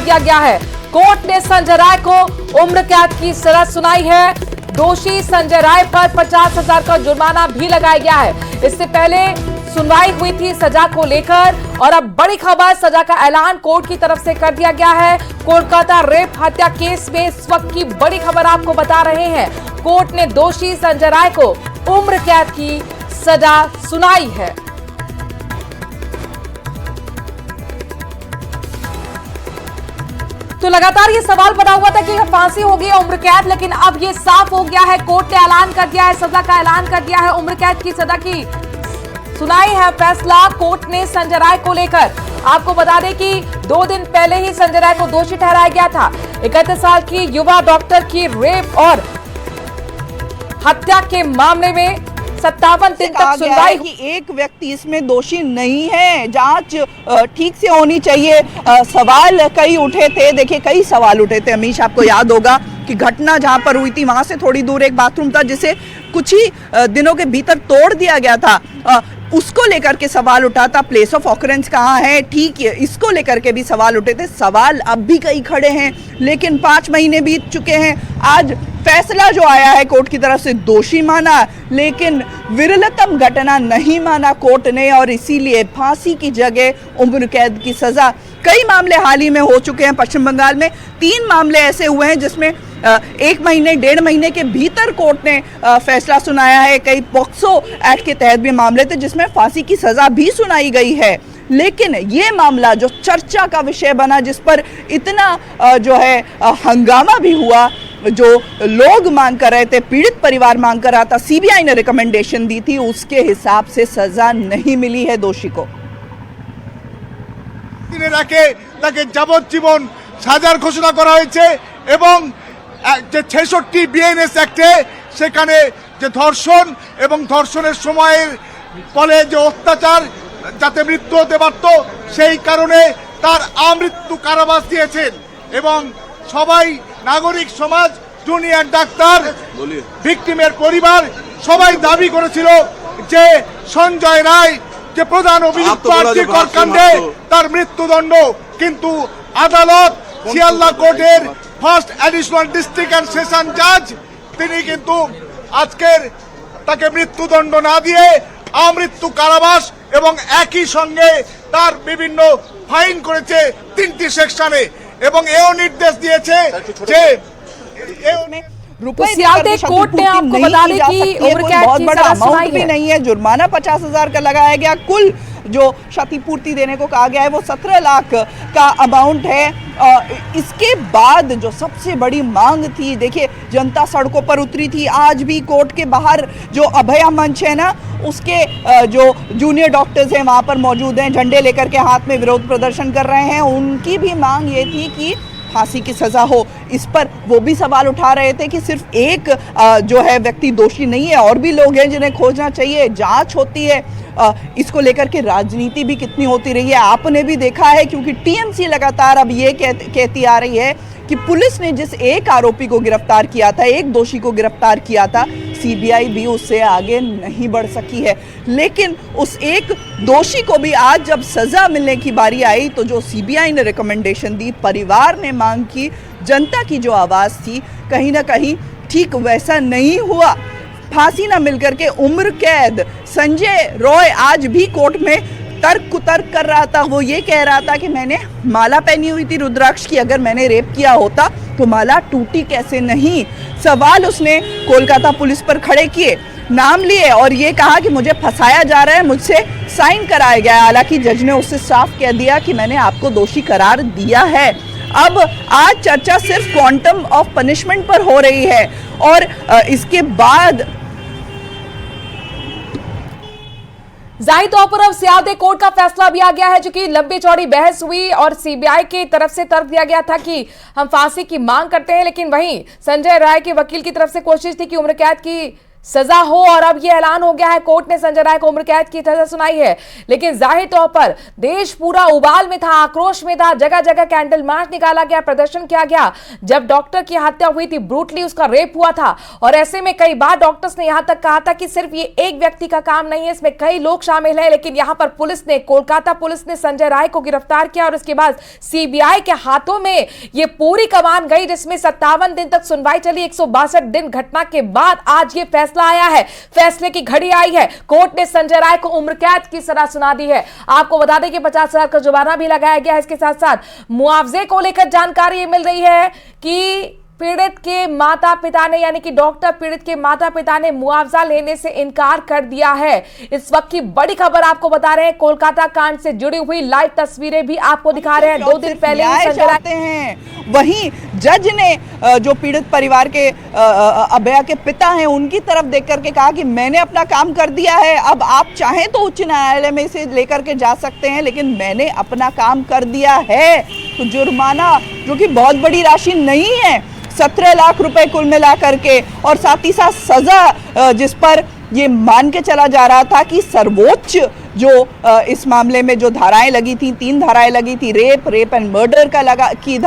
दिया गया है। कोर्ट ने संजय राय को उम्र कैद की सजा सुनाई है। दोषी संजय राय पर 50,000 का जुर्माना भी लगाया गया है। इससे पहले सुनवाई हुई थी सजा को लेकर और अब बड़ी खबर, सजा का ऐलान कोर्ट की तरफ से कर दिया गया है। कोलकाता रेप हत्या केस में इस वक्त की बड़ी खबर आपको बता रहे हैं। कोर्ट ने दोषी संजय राय को उम्र कैद की सजा सुनाई है। तो लगातार ये सवाल बना हुआ था कि फांसी होगी या उम्र कैद, लेकिन अब ये साफ हो गया है। कोर्ट ने ऐलान कर दिया है, सजा का ऐलान कर दिया है। उम्र कैद की सजा की सुनाई है फैसला कोर्ट ने संजय राय को लेकर। आपको बता दें कि 2 दिन पहले ही संजय राय को दोषी ठहराया गया था। 31 साल की युवा डॉक्टर की रेप और हत्या के मामले में 57 दिन तक सुनवाई कि एक व्यक्ति इसमें दोषी नहीं है। जांच ठीक से होनी चाहिए। सवाल कई उठे थे, देखिए कई सवाल उठे थे। अमीश, आपको याद होगा कि घटना जहां पर हुई थी वहां से थोड़ी दूर एक बाथरूम था जिसे कुछ ही दिनों के भीतर तोड़ दिया गया था। उसको लेकर के सवाल उठा था, प्लेस ऑफ ऑकरेंस कहाँ है, ठीक है, इसको लेकर के भी सवाल उठे थे। सवाल अब भी कई खड़े हैं, लेकिन 5 महीने बीत चुके हैं। आज फैसला जो आया है कोर्ट की तरफ से, दोषी माना, लेकिन विरलतम घटना नहीं माना कोर्ट ने और इसीलिए फांसी की जगह उम्र कैद की सजा। कई मामले हाल ही में हो चुके हैं पश्चिम बंगाल में। 3 मामले ऐसे हुए हैं जिसमें 1 महीने 1.5 महीने के भीतर कोर्ट ने फैसला सुनाया है। कई पॉक्सो एक्ट के तहत भी मामले थे जिसमें फांसी की सजा भी सुनाई गई है। लेकिन ये मामला जो चर्चा का विषय बना, जिस पर इतना जो है हंगामा भी हुआ, जो लोग मांग कर रहे थे, पीड़ित परिवार मांग कर रहा था, सीबीआई ने रिकमेंडेशन दी थी, उसके हिसाब से सजा नहीं मिली है दोषी को। তাকে যাবজ্জীবন সাজার ঘোষণা করা হয়েছে এবং যে 66 বিএনএস অ্যাক্টে সেখানে যে ধর্ষণ এবং ধর্ষণের সময়ের ফলে যে অত্যাচার যাতে মৃত্যু হতে পারত সেই কারণে তার আমৃত্যু কারাবাস দিয়েছেন এবং সবাই নাগরিক সমাজ, জুনিয়র ডাক্তার, ভিকটিমের পরিবার সবাই দাবি করেছিল যে সঞ্জয় রায় যে প্রধান অভিযুক্ত আর্থিকর কাণ্ডে তার মৃত্যুদণ্ড, কিন্তু আদালত শিয়ালদা কোর্টের first additional district and session জাজ তিনি কিন্তু আজকের তাকে মৃত্যুদণ্ড না দিয়ে আমৃত্যু কারাবাস এবং একই সঙ্গে তার বিভিন্ন ফাইন করেছে 3টি সেকশনে এবং এও নির্দেশ দিয়েছে যে रुपए कोर्ट ने आपको बता दें कि उम्र कैद बहुत की बड़ा सजा अमाउंट सुनाई भी है। नहीं है। जुर्माना 50,000 का लगाया गया। कुल जो क्षतिपूर्ति देने को कहा गया है वो 17 लाख का अमाउंट है। इसके बाद जो सबसे बड़ी मांग थी, देखिए जनता सड़कों पर उतरी थी। आज भी कोर्ट के बाहर जो अभया मंच है ना, उसके जो जूनियर डॉक्टर्स हैं वहाँ पर मौजूद हैं, झंडे लेकर के हाथ में विरोध प्रदर्शन कर रहे हैं। उनकी भी मांग ये थी कि फांसी की सजा हो। इस पर वो भी सवाल उठा रहे थे कि सिर्फ एक जो है व्यक्ति दोषी नहीं है, और भी लोग हैं जिन्हें खोजना चाहिए, जांच होती है। इसको लेकर के राजनीति भी कितनी होती रही है आपने भी देखा है, क्योंकि टीएमसी लगातार अब ये कहती आ रही है कि पुलिस ने जिस एक आरोपी को गिरफ्तार किया था, एक दोषी को गिरफ्तार किया था, सीबीआई भी उससे आगे नहीं बढ़ सकी है। लेकिन उस एक दोषी को भी आज जब सजा मिलने की बारी आई तो जो सीबीआई ने रिकमेंडेशन दी, परिवार ने मांग की, जनता की जो आवाज़ थी, कहीं ना कहीं ठीक वैसा नहीं हुआ। फांसी ना मिलकर के उम्र कैद। संजय रॉय आज भी कोर्ट में तर्क कुतर्क कर रहा था। वो ये कह रहा था कि मैंने माला पहनी हुई थी रुद्राक्ष की, अगर मैंने रेप किया होता तो माला टूटी कैसे नहीं। सवाल उसने कोलकाता पुलिस पर खड़े किए, नाम लिए और ये कहा कि मुझे फंसाया जा रहा है, मुझसे साइन कराया गया है। हालांकि जज ने उससे साफ कह दिया कि मैंने आपको दोषी करार दिया है। अब आज चर्चा सिर्फ क्वांटम ऑफ पनिशमेंट पर हो रही है और इसके बाद जाहिर तौर पर अब सियालदह कोर्ट का फैसला भी आ गया है, जो कि लंबी चौड़ी बहस हुई और सीबीआई की तरफ से तर्क दिया गया था कि हम फांसी की मांग करते हैं, लेकिन वहीं संजय राय के वकील की तरफ से कोशिश थी कि उम्र कैद की सजा हो और अब यह ऐलान हो गया है, कोर्ट ने संजय राय को उम्र कैद की सजा सुनाई है। लेकिन जाहिर तौर पर देश पूरा उबाल में था, आक्रोश में था, जगह जगह कैंडल मार्च निकाला गया, प्रदर्शन किया गया। जब डॉक्टर की हत्या हुई थी, ब्रूटली उसका रेप हुआ था, और ऐसे में कई बार डॉक्टर्स ने यहां तक कहा था कि सिर्फ ये एक व्यक्ति का काम नहीं है, इसमें कई लोग शामिल हैं। लेकिन यहां पर पुलिस ने, कोलकाता पुलिस ने संजय राय को गिरफ्तार किया और उसके बाद सीबीआई के हाथों में ये पूरी कमान गई, जिसमें 57 दिन तक सुनवाई चली। 162 दिन घटना के बाद आज ये फैसला आया है, फैसले की घड़ी आई है। कोर्ट ने संजय राय को उम्र कैद की सजा सुना दी है। आपको बता दें कि 50,000 का जुर्माना भी लगाया गया है। इसके साथ साथ मुआवजे को लेकर जानकारी ये मिल रही है कि पीड़ित के माता पिता ने, यानी कि डॉक्टर पीड़ित के माता पिता ने मुआवजा लेने से इनकार कर दिया है। इस वक्त की बड़ी खबर आपको बता रहे हैं, कोलकाता कांड से जुड़ी हुई लाइव तस्वीरें भी आपको दिखा रहे हैं। 2 दिन पहले चाहते हैं, वहीं जज ने जो पीड़ित परिवार के अभया के पिता हैं उनकी तरफ देख करके कहा कि मैंने अपना काम कर दिया है, अब आप चाहें तो उच्च न्यायालय में इसे लेकर के जा सकते हैं, लेकिन मैंने अपना काम कर दिया है। तो जुर्माना, जो कि बहुत बड़ी राशि नहीं है, 17 लाख रुपए कुल मिला करके, और साथ ही साथ सजा जिस पर ये मान के चला जा रहा था कि सर्वोच्च जो इस मामले में जो धाराएं लगी थी, 3 धाराएं लगी थी, रेप एंड मर्डर का लगा की